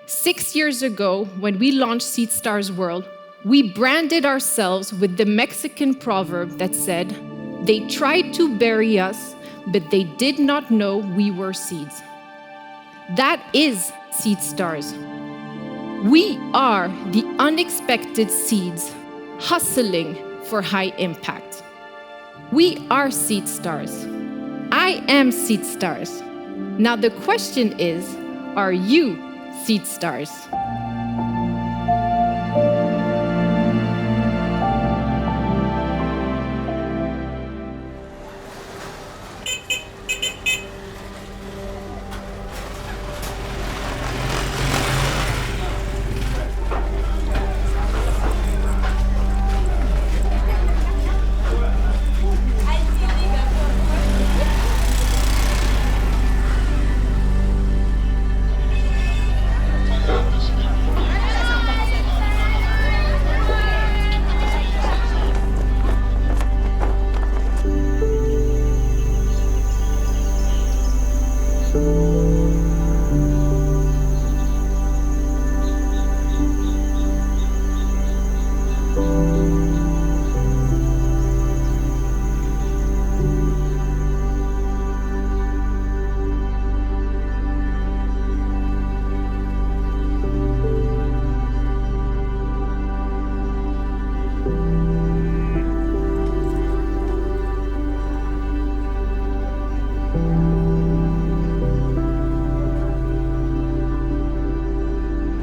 6 years ago, when we launched Seedstars World, we branded ourselves with the Mexican proverb that said, "They tried to bury us, but they did not know we were seeds." That is Seedstars. We are the unexpected seeds hustling for high impact. We are Seedstars. I am Seedstars. Now the question is, are you Seedstars?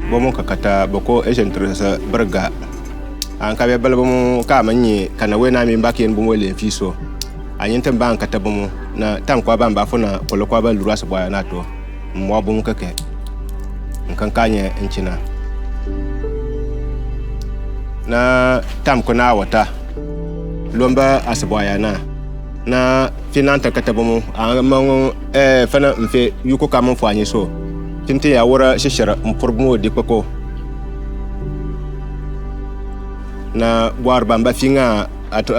Bomo kakata boko agent sa berga an kabe balbomo ka manyi kana wena mi mbaki en bomo le fiso anyin tamba kata bomo na tam kwa bamba fona kolo kwa ba lura sa boya na to mo bomo kake nkan kanye enchina na tam ko na wata lomba asboya na finanta kata bomo amang fana mfe yuko kama fo anyi so tinti ya wura shishara mpurmo di koko na war bamba finga ato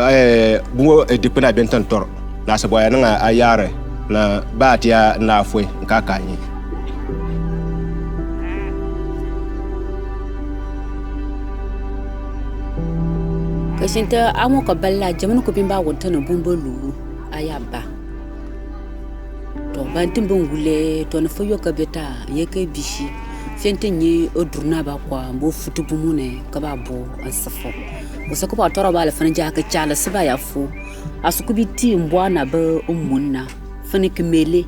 bungo dipena bentan tor na saboya nga ayare na batia na fwe nkakanyi kashinta amo ko balla jamanu ko bimba wontano bumbolu ayaba to bantin bon wule to na foyo ka beta yeke bishi fente nyi odurna ba kwa mbo futu bumune ka ba bo ansafo osako ba toro ba le fanja ka chala siba ya fu asukubi ti mbwana ba umunna fani kemele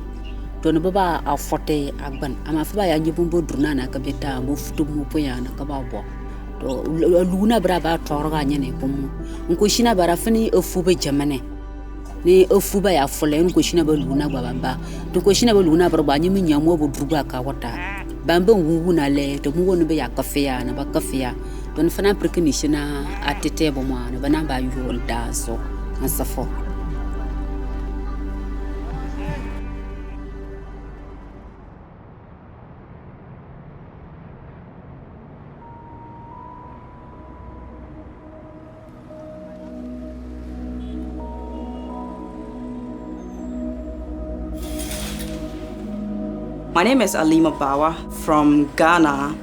to na baba afote agban ama fa ba ya nyi bumbo durna na ka beta mbo futu bumu poya na ka ba bo to luna bra ba toro ga nyane bumu nko shina bara fani ofu be jamane ni ofuba ya folen ko shina ba luna baba to ko shina ba luna barba nyi nyamo bo druga ka wata bamba ngungu na le to mu wonu be ya kafeya na ba kafeya to na fana preknishina atete bo ma na bana ba yol da so asafo My name is Alima Peter from Ghana.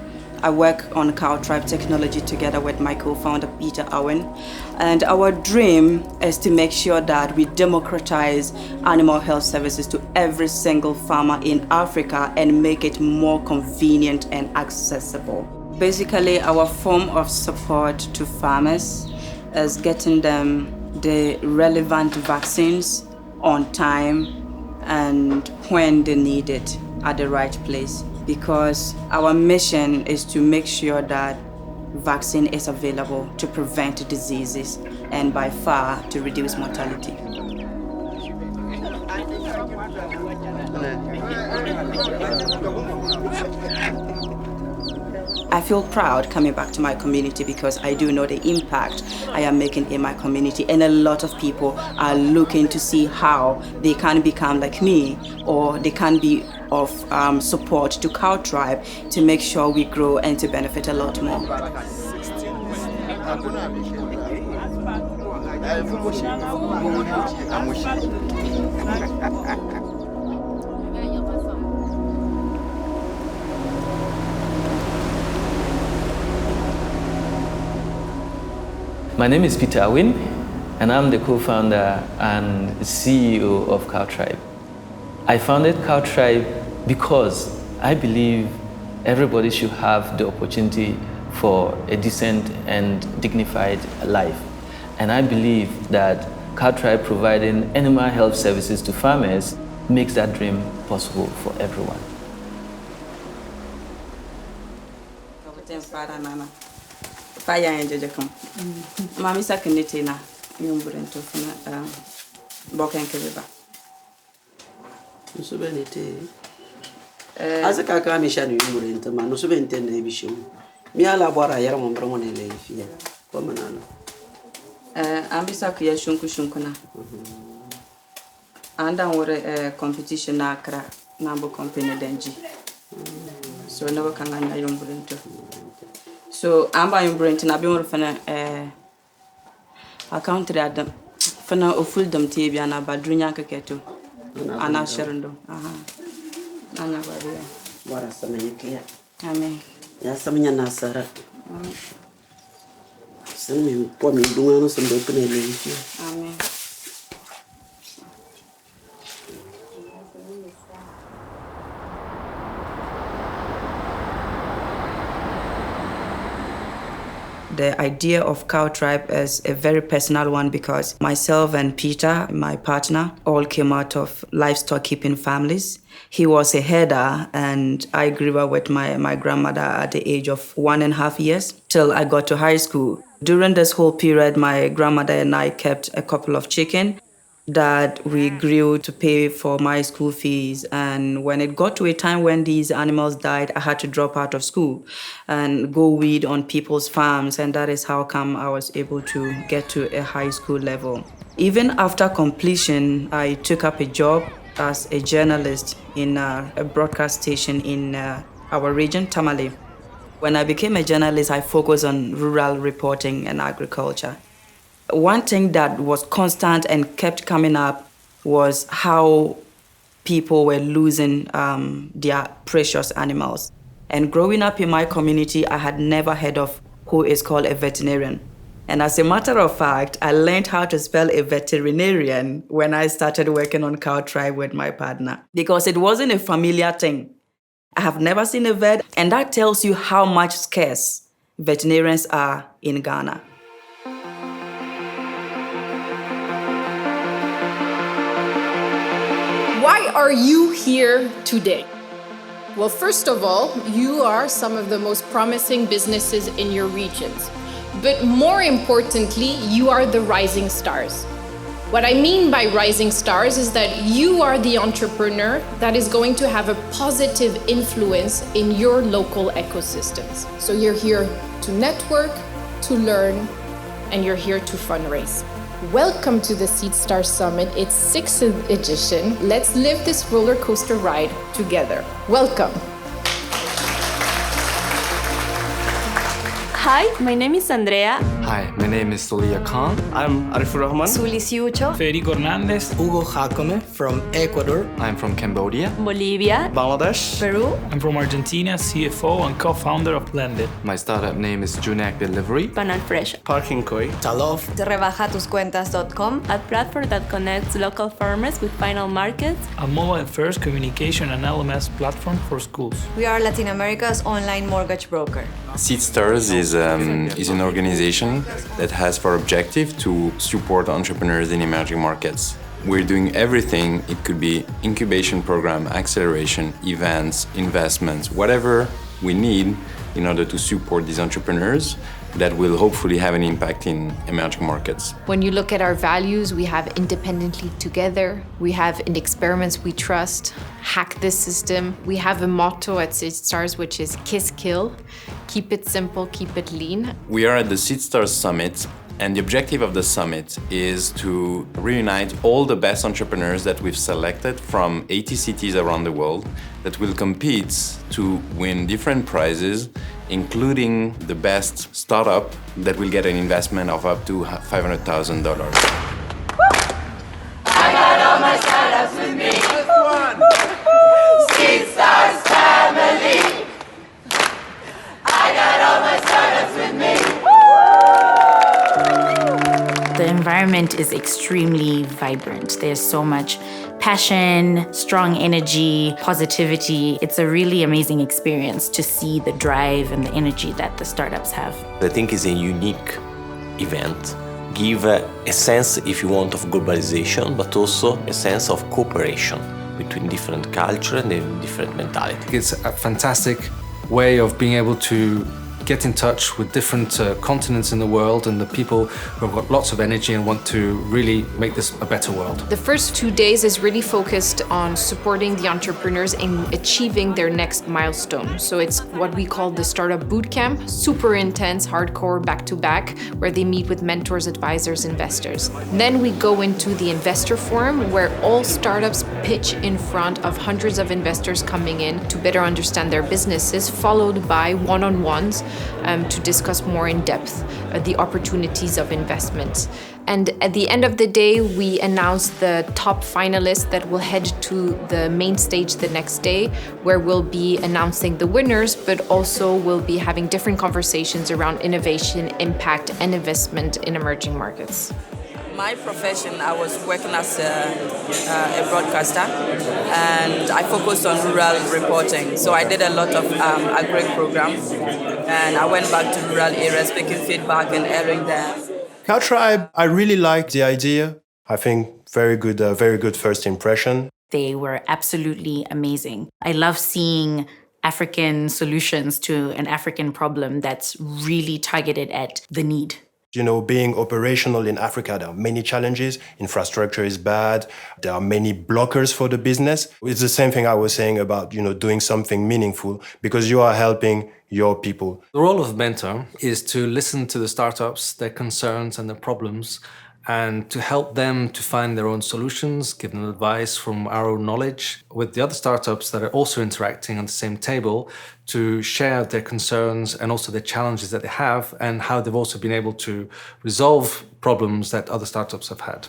I work on Cowtribe technology together with my co-founder Peter Owen. And our dream is to make sure that we democratize animal health services to every single farmer in Africa and make it more convenient and accessible. Basically, our form of support to farmers is getting them the relevant vaccines on time and when they need it at the right place, because our mission is to make sure that vaccine is available to prevent diseases and by far to reduce mortality. I feel proud coming back to my community because I do know the impact I am making in my community, and a lot of people are looking to see how they can become like me, or they can be of support to Cowtribe to make sure we grow and to benefit a lot more. My name is Peter Awin, and I'm the co-founder and CEO of Cowtribe. I founded Cowtribe because I believe everybody should have the opportunity for a decent and dignified life. And I believe that Cowtribe providing animal health services to farmers makes that dream possible for everyone. Mami sakiniti na yumburentu funa boken kebeba. Nusubenite. Azaka ka misha ni yumburentu ma nusubente na ebishu. Mi ala bora yara mo mbromo ne le fia. Ko manana. Ambisa ku ya shunku na. Anda wore competition na kra nambo company denji. So no kanga na yumburentu. So amba yumburentu na bi mo fana account radam fana ofuldam tebi ana badrunya keketo ana sherndo ana bariya Bora samenya. Amen. Ya samenya nasara. Sami po mi dunga no sambe pene le fia. Amen. The idea of Cowtribe is a very personal one because myself and Peter, my partner, all came out of livestock keeping families. He was a herder and I grew up with my grandmother at the age of 1.5 years till I got to high school. During this whole period, my grandmother and I kept a couple of chicken that we grew to pay for my school fees. And when it got to a time when these animals died, I had to drop out of school and go weed on people's farms. And that is how come I was able to get to a high school level. Even after completion, I took up a job as a journalist in a broadcast station in our region, Tamale. When I became a journalist, I focused on rural reporting and agriculture. One thing that was constant and kept coming up was how people were losing their precious animals. And growing up in my community, I had never heard of who is called a veterinarian. And as a matter of fact, I learned how to spell a veterinarian when I started working on Cowtribe with my partner, because it wasn't a familiar thing. I have never seen a vet, and that tells you how much scarce veterinarians are in Ghana. Why are you here today? Well, first of all, you are some of the most promising businesses in your regions. But more importantly, you are the rising stars. What I mean by rising stars is that you are the entrepreneur that is going to have a positive influence in your local ecosystems. So you're here to network, to learn, and you're here to fundraise. Welcome to the Seedstars Summit, its 6th edition. Let's live this roller coaster ride together. Welcome. Hi, my name is Andrea. Hi, my name is Soliya Khan. I'm Arifur. Federico Hernandez. Hugo Jacome from Ecuador. I'm from Cambodia. Bolivia. Bangladesh. Peru. I'm from Argentina, CFO and co-founder of Blended. My startup name is Junak Delivery. Banana Fresh. Parking Koi. Talof. Rebajatuscuentas.com, a platform that connects local farmers with final markets. A mobile-first communication and LMS platform for schools. We are Latin America's online mortgage broker. Seedstars is an organization that has for objective to support entrepreneurs in emerging markets. We're doing everything. It could be incubation program, acceleration, events, investments, whatever we need in order to support these entrepreneurs that will hopefully have an impact in emerging markets. When you look at our values, we have independently together, we have in experiments we trust, hack this system. We have a motto at Seedstars, which is kiss, kill, keep it simple, keep it lean. We are at the Seedstars Summit, and the objective of the summit is to reunite all the best entrepreneurs that we've selected from 80 cities around the world that will compete to win different prizes, including the best startup that will get an investment of up to $500,000. I got all my startups with me. Seedstars family. I got all my startups with me. environment is extremely vibrant. There's so much passion, strong energy, positivity. It's a really amazing experience to see the drive and the energy that the startups have. I think it's a unique event. Give a sense, if you want, of globalization, but also a sense of cooperation between different culture and different mentality. It's a fantastic way of being able to get in touch with different continents in the world and the people who have got lots of energy and want to really make this a better world. The first 2 days is really focused on supporting the entrepreneurs in achieving their next milestone. So it's what we call the Startup Bootcamp, super intense, hardcore, back-to-back, where they meet with mentors, advisors, investors. Then we go into the Investor Forum, where all startups pitch in front of hundreds of investors coming in to better understand their businesses, followed by one-on-ones to discuss more in depth the opportunities of investment. And at the end of the day, we announce the top finalists that will head to the main stage the next day, where we'll be announcing the winners, but also we'll be having different conversations around innovation, impact, and investment in emerging markets. My profession, I was working as a broadcaster, and I focused on rural reporting. So I did a lot of agri programs, and I went back to rural areas, taking feedback and airing them. Cowtribe, I really liked the idea. I think very good first impression. They were absolutely amazing. I love seeing African solutions to an African problem that's really targeted at the need. You know, being operational in Africa, there are many challenges. Infrastructure is bad. There are many blockers for the business. It's the same thing I was saying about, doing something meaningful because you are helping your people. The role of mentor is to listen to the startups, their concerns and their problems, and to help them to find their own solutions, give them advice from our own knowledge with the other startups that are also interacting on the same table to share their concerns and also the challenges that they have and how they've also been able to resolve problems that other startups have had.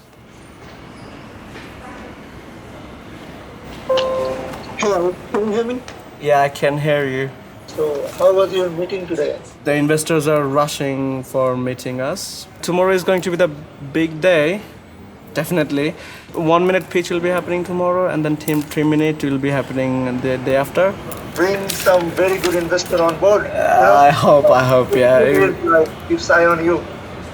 Hello, can you hear me? Yeah, I can hear you. So, how was your meeting today? The investors are rushing for meeting us. Tomorrow is going to be the big day, definitely. 1 minute pitch will be happening tomorrow, and then 3 minute will be happening the day after. Bring some very good investor on board. I hope, yeah. Keeps eye on you.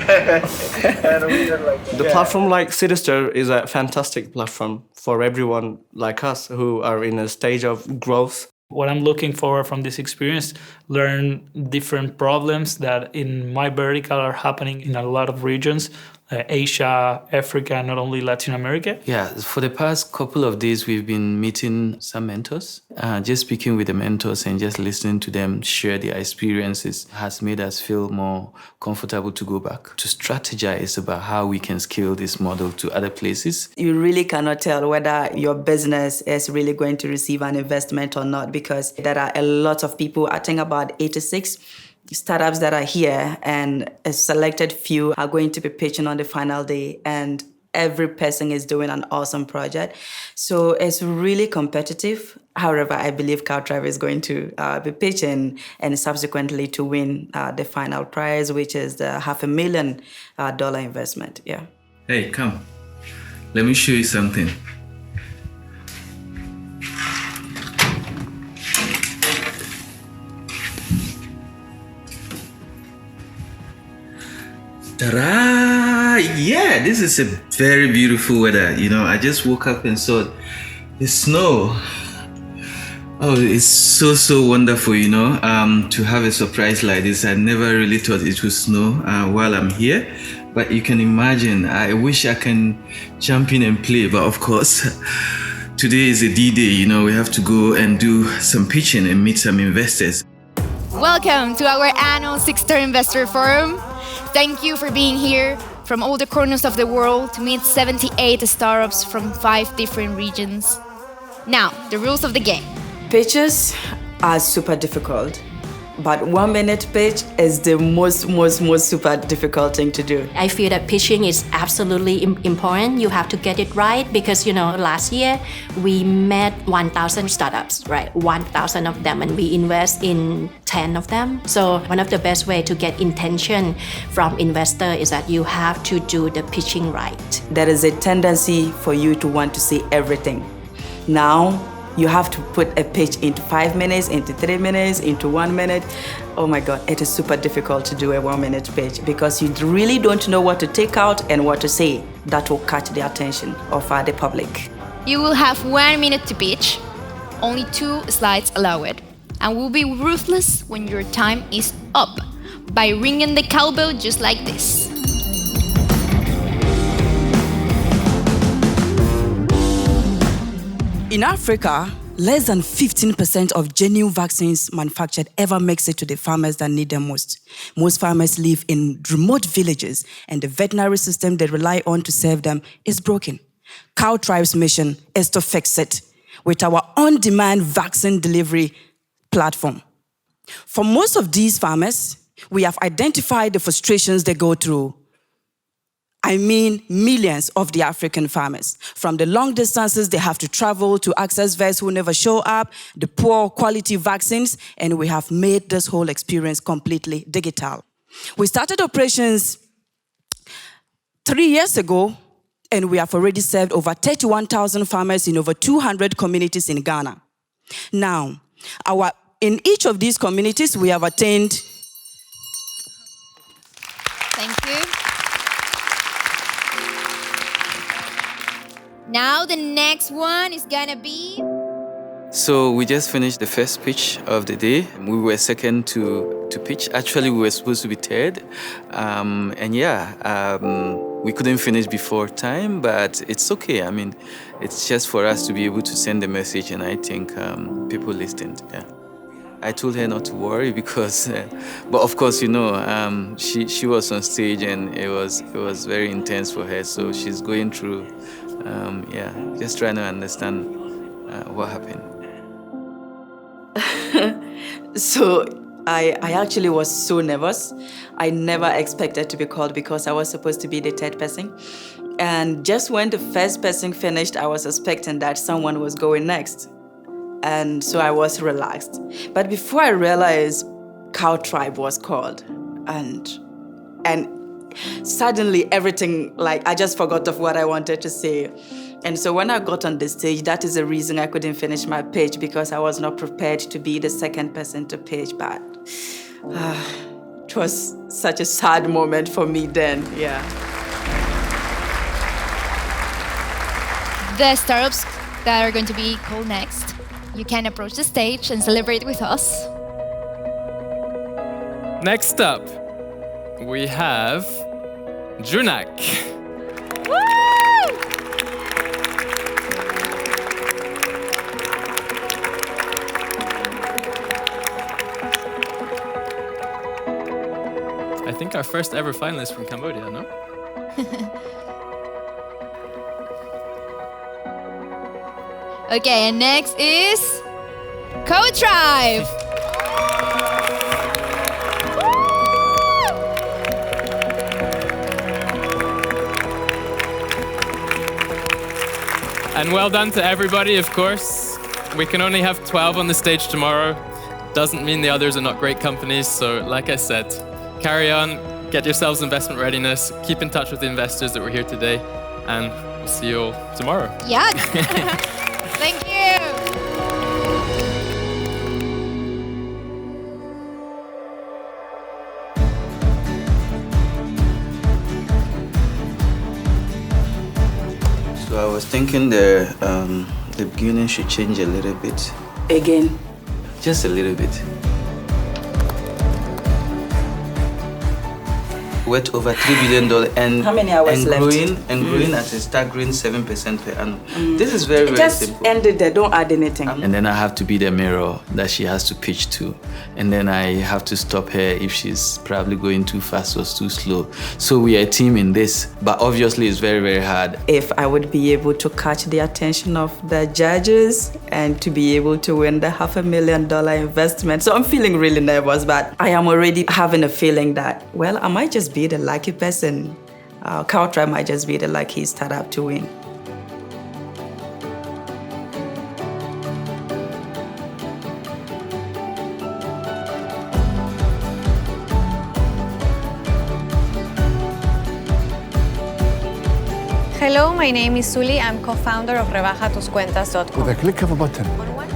And we are like The platform like Seedstars is a fantastic platform for everyone like us who are in a stage of growth. What I'm looking for from this experience, learn different problems that in my vertical are happening in a lot of regions, Asia, Africa, not only Latin America. Yeah, for the past couple of days, we've been meeting some mentors. Just speaking with the mentors and just listening to them share their experiences has made us feel more comfortable to go back, to strategize about how we can scale this model to other places. You really cannot tell whether your business is really going to receive an investment or not because there are a lot of people, I think about 86 startups that are here, and a selected few are going to be pitching on the final day, and every person is doing an awesome project. So it's really competitive. However, I believe Cowtribe is going to be pitching and subsequently to win the final prize, which is the $500,000 investment. Yeah. Hey, come. Let me show you something. Ta-da! Yeah, this is a very beautiful weather. I just woke up and saw the snow. Oh, it's so wonderful, to have a surprise like this. I never really thought it would snow while I'm here. But you can imagine, I wish I can jump in and play. But of course, today is a D-Day. We have to go and do some pitching and meet some investors. Welcome to our annual Seedstars Investor Forum. Thank you for being here from all the corners of the world to meet 78 startups from 5 different regions. Now, the rules of the game. Pitches are super difficult. but 1 minute pitch is the most super difficult thing to do. I feel that pitching is absolutely important. You have to get it right because, last year we met 1,000 startups, right? 1,000 of them, and we invest in 10 of them. So one of the best way to get intention from investor is that you have to do the pitching right. There is a tendency for you to want to say everything. Now, you have to put a pitch into 5 minutes, into 3 minutes, into 1 minute. Oh my God, it is super difficult to do a 1 minute pitch because you really don't know what to take out and what to say that will catch the attention of the public. You will have 1 minute to pitch, only 2 slides allowed, and will be ruthless when your time is up by ringing the cowbell just like this. In Africa, less than 15% of genuine vaccines manufactured ever makes it to the farmers that need them most. Most farmers live in remote villages, and the veterinary system they rely on to serve them is broken. Cowtribe's mission is to fix it with our on-demand vaccine delivery platform. For most of these farmers, we have identified the frustrations they go through. I mean millions of the African farmers. From the long distances they have to travel to access vets who never show up, the poor quality vaccines, and we have made this whole experience completely digital. We started operations 3 years ago, and we have already served over 31,000 farmers in over 200 communities in Ghana. Now, in each of these communities, we have attained... Thank you. Now the next one is gonna be... So we just finished the first pitch of the day. We were second to pitch. Actually, we were supposed to be third. We couldn't finish before time, but it's okay. I mean, it's just for us to be able to send the message, and I think people listened. Yeah. I told her not to worry because, but of course, she was on stage and it was very intense for her. So she's going through, just trying to understand what happened. So I actually was so nervous. I never expected to be called because I was supposed to be the third person. And just when the first person finished, I was expecting that someone was going next. And so I was relaxed. But before I realized, Cowtribe was called. And suddenly everything, I just forgot of what I wanted to say. And so when I got on the stage, that is the reason I couldn't finish my pitch, because I was not prepared to be the second person to pitch. But it was such a sad moment for me then, yeah. The startups that are going to be called next, you can approach the stage and celebrate with us. Next up, we have Junak. Woo! I think our first ever finalist from Cambodia, no? Okay, and next is Cowtribe. And well done to everybody, of course. We can only have 12 on the stage tomorrow. Doesn't mean the others are not great companies, so like I said, carry on, get yourselves investment readiness, keep in touch with the investors that were here today, and we'll see you all tomorrow. Yeah. Thank you. So I was thinking the beginning should change a little bit. Again? Just a little bit. worth over $3 billion and how many hours left? Growing at a staggering 7% per annum. This is very, very just simple. End it there, don't add anything. And then I have to be the mirror that she has to pitch to. And then I have to stop her if she's probably going too fast or too slow. So we are a team in this, but obviously it's very, very hard. If I would be able to catch the attention of the judges and to be able to win the $500,000 investment. So I'm feeling really nervous, but I am already having a feeling that, well, I might just be the lucky person. Cowtribe might just be the lucky startup to win. Hello, my name is Soliya. I'm co-founder of rebajatuscuentas.com. With a click of a button,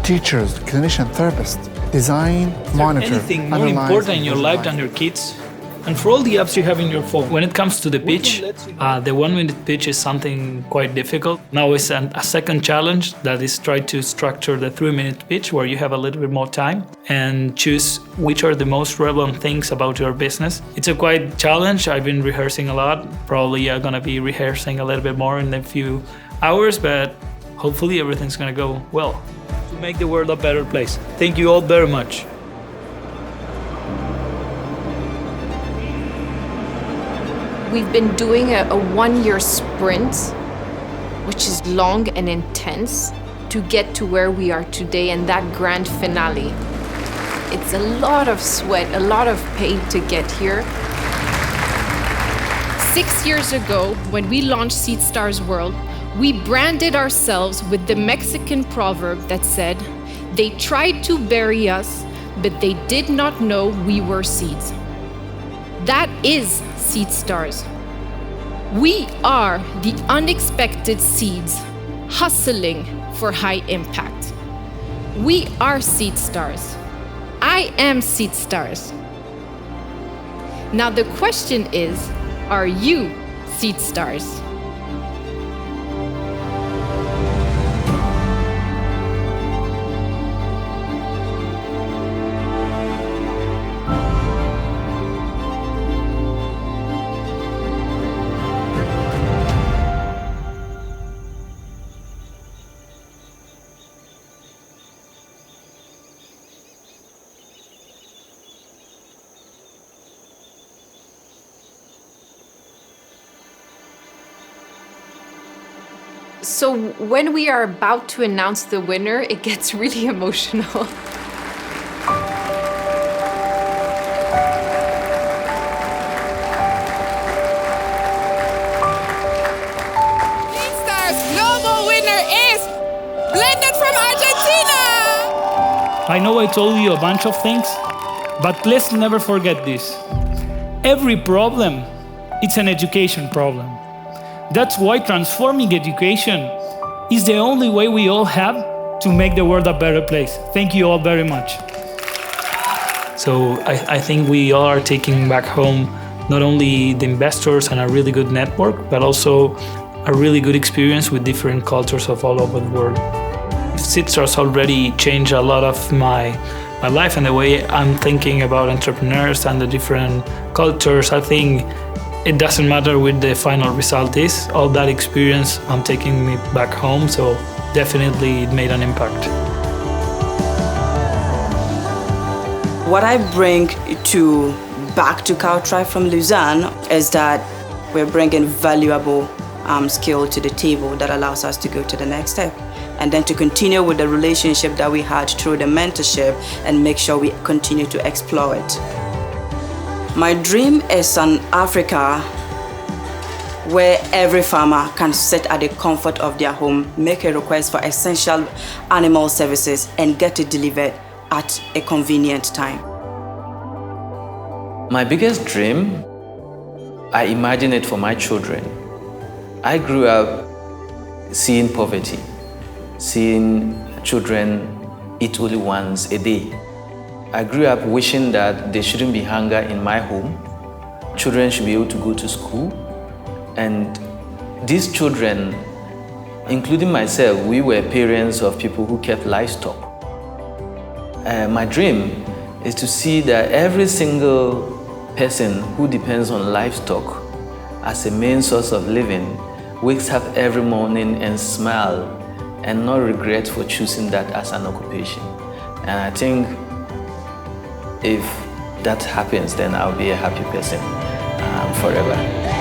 teachers, clinicians, therapists design, monitor, anything more analyze, important in your life visualize. than your kids? And for all the apps you have in your phone, when it comes to the pitch, the 1 minute pitch is something quite difficult. Now it's a second challenge that is try to structure the 3 minute pitch where you have a little bit more time and choose which are the most relevant things about your business. It's a quite challenge. I've been rehearsing a lot. Probably I'm gonna be rehearsing a little bit more in a few hours, but hopefully everything's gonna go well to make the world a better place. Thank you all very much. We've been doing a 1 year sprint, which is long and intense, to get to where we are today and that grand finale. It's a lot of sweat, a lot of pain to get here. 6 years ago, when we launched Seedstars World, we branded ourselves with the Mexican proverb that said, "They tried to bury us, but they did not know we were seeds." That is Seedstars. We are the unexpected seeds hustling for high impact. We are Seedstars. I am Seedstars. Now the question is, are you Seedstars? So when we are about to announce the winner, it gets really emotional. Seedstars Global winner is Blended from Argentina! I know I told you a bunch of things, but let's never forget this. Every problem, it's an education problem. That's why transforming education is the only way we all have to make the world a better place. Thank you all very much. So I think we are taking back home not only the investors and a really good network, but also a really good experience with different cultures of all over the world. Seedstars already changed a lot of my life and the way I'm thinking about entrepreneurs and the different cultures. I think it doesn't matter what the final result is. All that experience I'm taking me back home, so definitely it made an impact. What I bring back to Cowtribe from Lausanne is that we're bringing valuable skill to the table that allows us to go to the next step, and then to continue with the relationship that we had through the mentorship and make sure we continue to explore it. My dream is an Africa where every farmer can sit at the comfort of their home, make a request for essential animal services, and get it delivered at a convenient time. My biggest dream, I imagine it for my children. I grew up seeing poverty, seeing children eat only once a day. I grew up wishing that there shouldn't be hunger in my home. Children should be able to go to school. And these children, including myself, we were parents of people who kept livestock. My dream is to see that every single person who depends on livestock as a main source of living wakes up every morning and smile and not regret for choosing that as an occupation. And I think if that happens, then I'll be a happy person forever.